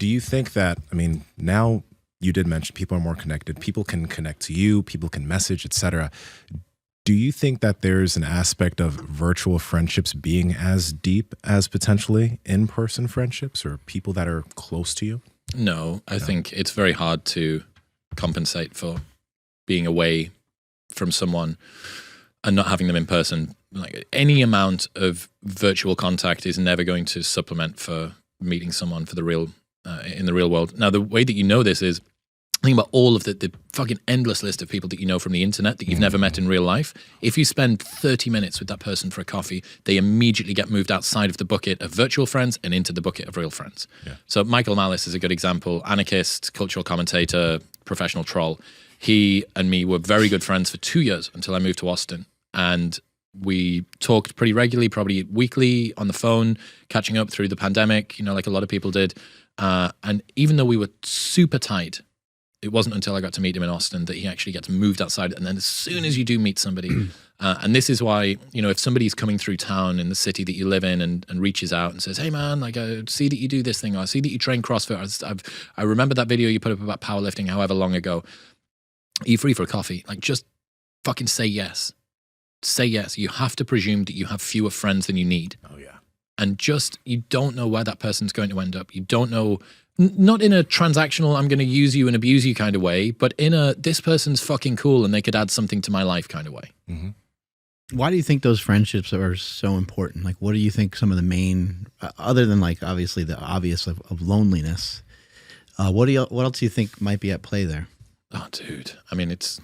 Do you think that, I mean, now you did mention people are more connected. People can connect to you, people can message, etc. Do you think that there's an aspect of virtual friendships being as deep as potentially in-person friendships or people that are close to you? No, I think it's very hard to compensate for being away from someone and not having them in person. Like any amount of virtual contact is never going to supplement for meeting someone for the real in the real world. Now, the way that you know this is think about all of the fucking endless list of people that you know from the internet that you've never met in real life. If you spend 30 minutes with that person for a coffee, they immediately get moved outside of the bucket of virtual friends and into the bucket of real friends. Yeah. So Michael Malice is a good example. Anarchist, cultural commentator, professional troll. He and me were very good friends for 2 years until I moved to Austin. And we talked pretty regularly, probably weekly on the phone, catching up through the pandemic, you know, like a lot of people did. And even though we were super tight, it wasn't until I got to meet him in Austin that he actually gets moved outside. And then as soon as you do meet somebody, and this is why, you know, if somebody's coming through town in the city that you live in and reaches out and says, hey man, like I see that you do this thing, or I see that you train CrossFit. I remember that video you put up about powerlifting however long ago. Are you free for a coffee? Like just fucking say yes. Say yes. You have to presume that you have fewer friends than you need. Oh yeah. And just, you don't know where that person's going to end up. You don't know, not in a transactional, I'm going to use you and abuse you kind of way, but in a, this person's fucking cool and they could add something to my life kind of way. Mm-hmm. Why do you think those friendships are so important? Like, what do you think some of the main, other than like obviously the obvious of loneliness, what else do you think might be at play there? Oh, dude. I mean, it's,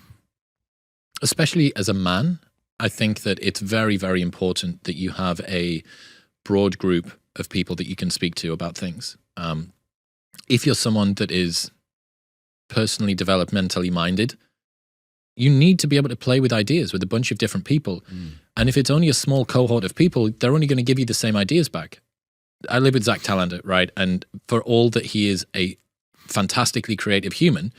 especially as a man, I think that it's very, very important that you have a broad group of people that you can speak to about things. If you're someone that is personally developmentally minded, you need to be able to play with ideas with a bunch of different people. And if it's only a small cohort of people, they're only going to give you the same ideas back. I live with Zach Talander, right? And for all that he is a fantastically creative human,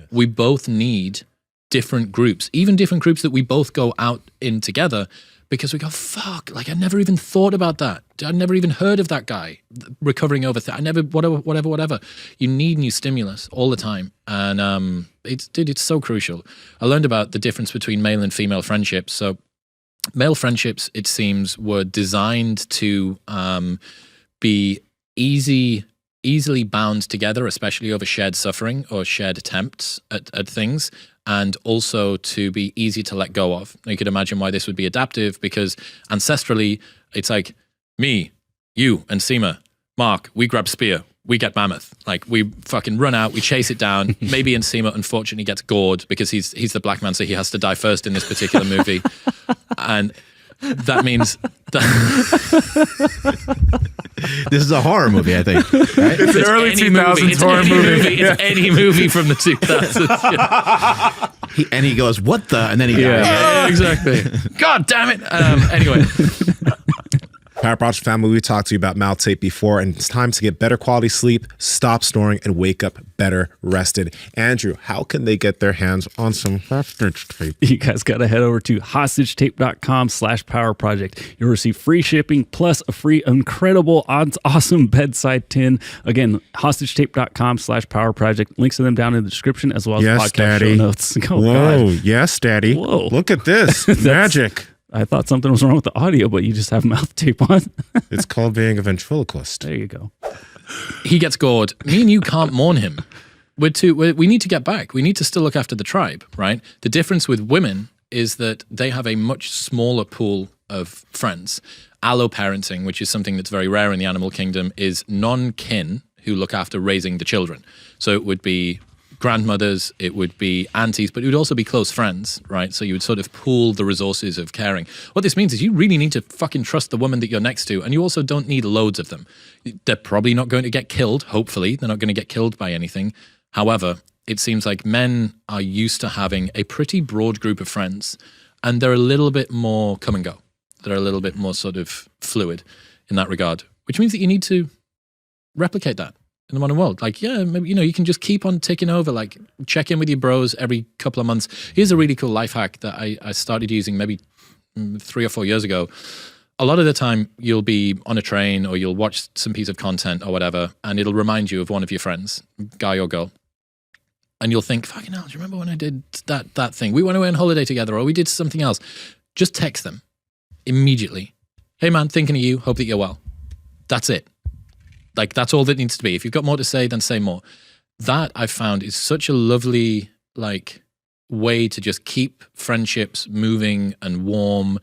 we both need different groups, even different groups that we both go out in together, because we go, fuck, like I never even thought about that. I never even heard of that guy recovering over I never, whatever. You need new stimulus all the time. And it's so crucial. I learned about the difference between male and female friendships. So male friendships, it seems, were designed to be easily bound together, especially over shared suffering or shared attempts at things, and also to be easy to let go of. You could imagine why this would be adaptive, because ancestrally, it's like me, you, and Nsima, Mark, we grab spear, we get mammoth. Like we fucking run out, we chase it down. Maybe Nsima unfortunately gets gored because he's the black man, so he has to die first in this particular movie. And that means that this is a horror movie, I think. Right? It's an early 2000s horror movie. It's any movie from the 2000s. Yeah. And he goes, what the? And then he dies. Yeah, exactly. God damn it. Anyway. Power Project family, we talked to you about mouth tape before, and it's time to get better quality sleep, stop snoring, and wake up better rested. Andrew, how can they get their hands on some hostage tape? You guys got to head over to hostagetape.com/powerproject. You'll receive free shipping plus a free, incredible, awesome bedside tin. Again, hostagetape.com/powerproject. Links to them down in the description as well as podcast Daddy. show notes. Oh, Whoa, God. yes, Daddy. Whoa. Look at this. Magic. I thought something was wrong with the audio, but you just have mouth tape on. It's called being a ventriloquist. There you go. He gets gored. Me and you can't mourn him. We need to get back. We need to still look after the tribe, right? The difference with women is that they have a much smaller pool of friends. Alloparenting, which is something that's very rare in the animal kingdom, is non-kin who look after raising the children. So it would be grandmothers, it would be aunties, but it would also be close friends, right? So you would sort of pool the resources of caring. What this means is you really need to fucking trust the woman that you're next to, and you also don't need loads of them. They're probably not going to get killed, hopefully. They're not going to get killed by anything. However, it seems like men are used to having a pretty broad group of friends, and they're a little bit more come and go. They're a little bit more sort of fluid in that regard, which means that you need to replicate that in the modern world. Like, yeah, maybe, you know, you can just keep on ticking over, like check in with your bros every couple of months. Here's a really cool life hack that I started using maybe 3 or 4 years ago. a lot of the time you'll be on a train or you'll watch some piece of content or whatever, and it'll remind you of one of your friends, guy or girl. And you'll think, fucking hell, do you remember when I did that thing? We went away on holiday together, or we did something else. Just text them immediately. Hey man, thinking of you, hope that you're well. That's it. Like, that's all that needs to be. If you've got more to say, then say more. That I've found is such a lovely, like, way to just keep friendships moving and warm.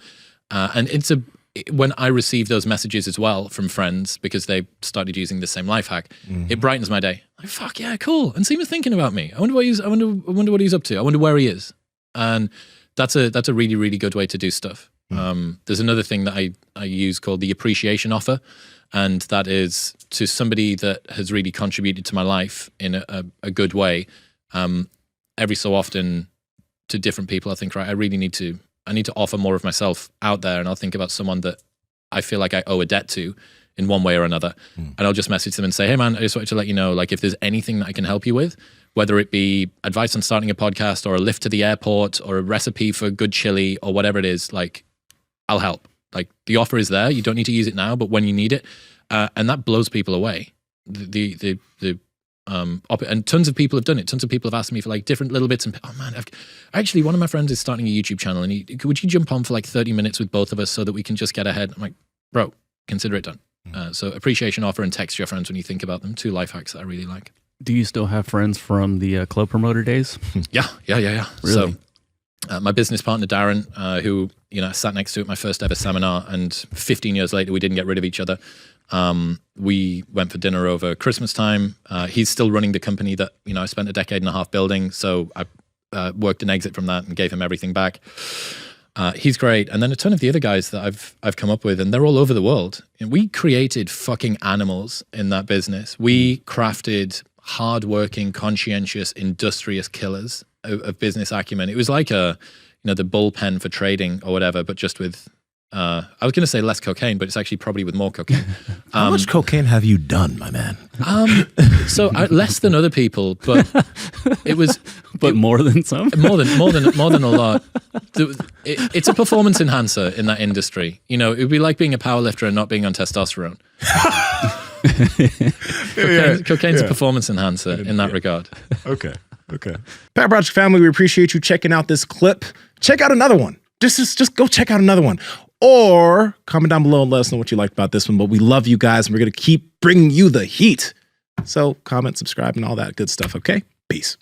And when I receive those messages as well from friends, because they started using the same life hack, it brightens my day. Like, fuck yeah, cool. And Nsima's thinking about me. I wonder what he's up to. I wonder where he is. And that's a really, really good way to do stuff. There's another thing that I use called the appreciation offer. And that is to somebody that has really contributed to my life in a good way. Every so often to different people, I think, right, I need to offer more of myself out there, and I'll think about someone that I feel like I owe a debt to in one way or another. And I'll just message them and say, hey man, I just wanted to let you know, like, if there's anything that I can help you with, whether it be advice on starting a podcast or a lift to the airport or a recipe for good chili or whatever it is, like, I'll help. Like, the offer is there. You don't need to use it now, but when you need it, and that blows people away. And tons of people have done it. Tons of people have asked me for like different little bits. And oh man, actually one of my friends is starting a YouTube channel, and would you jump on for like 30 minutes with both of us so that we can just get ahead? I'm like, bro, consider it done. So appreciation offer and text your friends when you think about them. 2 life hacks that I really like. Do you still have friends from the club promoter days? Yeah. Really? So my business partner, Darren, who, I sat next to at my first ever seminar, and 15 years later, we didn't get rid of each other. We went for dinner over Christmas time. He's still running the company that, I spent a decade and a half building. So I worked an exit from that and gave him everything back. He's great. And then a ton of the other guys that I've come up with, and they're all over the world. And we created fucking animals in that business. We crafted hardworking, conscientious, industrious killers of business acumen. It was like the bullpen for trading or whatever, but just with, I was going to say less cocaine, but it's actually probably with more cocaine. How much cocaine have you done, my man? So less than other people, but it was, But more than some? more than a lot. It's a performance enhancer in that industry. It would be like being a powerlifter and not being on testosterone. Cocaine's a performance enhancer in that regard. Okay. Pat Project family, we appreciate you checking out this clip. Check out another one. Just go check out another one. Or comment down below and let us know what you liked about this one. But we love you guys, and we're going to keep bringing you the heat. So comment, subscribe, and all that good stuff, okay? Peace.